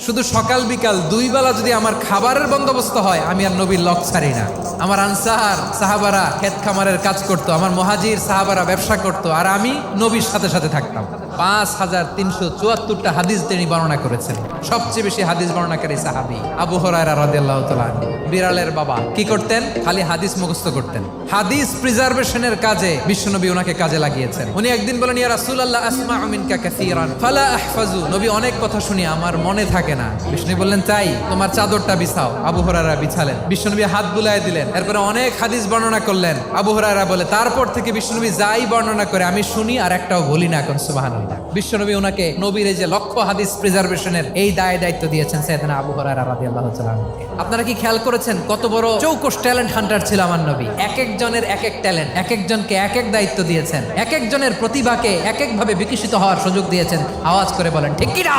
শুধু সকাল বিকাল দুই বেলা যদি আমার খাবারের বন্দোবস্ত হয়, আমি আর নবীর লক ছাড়ি না। আমার আনসার সাহাবারা ক্ষেত খামারের কাজ করতো, আমার মুহাজির সাহাবারা ব্যবসা করতো, আর আমি নবীর সাথে সাথে থাকতাম। 5374টা হাদিস তিনি বর্ণনা করেছেন। সবচেয়ে বেশি হাদিস বর্ণনাকারী সাহাবী আবু হুরায়রা রাদিয়াল্লাহু তাআলা আনহু। বিড়ালের বাবা কি করতেন? খালি হাদিস মুখস্থ করতেন। হাদিস প্রিজার্ভেশনের কাজে বিশ্বনবী ওনাকে কাজে লাগিয়েছেন। উনি একদিন বলেন, ইয়া রাসূলুল্লাহ আসমাউ মিনকা কাসীরান ফালা আহফাজু। নবী অনেক কথা শুনি, আমার মনে থাকে না। বিষ্ণু বললেন, তাই তোমার চাদরটা বিছাও। আবু হুরায়রা বিছালেন। বিশ্বনবী হাত বুলায় দিলেন। এরপরে অনেক হাদিস বর্ণনা করলেন। আবু হুরায়রা বলে, তারপর থেকে বিশ্বনবী যাই বর্ণনা করে আমি শুনি আর একটাও ভুলি না। এখন সুবহানাল্লাহ। বিশ্বনবী ওনাকে নবীর এই যে লক্ষ হাদিস প্রিজার্ভেশনের এই দায়িত্ব দিয়েছেন সাইয়েদনা আবু হুরায়রা রাদিয়াল্লাহু তাআলা আনহু। আপনারা কি খেয়াল করেছেন কত বড় চৌকস ট্যালেন্ট হান্টার ছিল আমার নবী? এক একজনের এক এক ট্যালেন্ট, এক একজনকে এক এক দায়িত্ব দিয়েছেন, এক একজনের প্রতিভাকে এক একভাবে বিকশিত হওয়ার সুযোগ দিয়েছেন। আওয়াজ করে বলেন ঠিক কি না?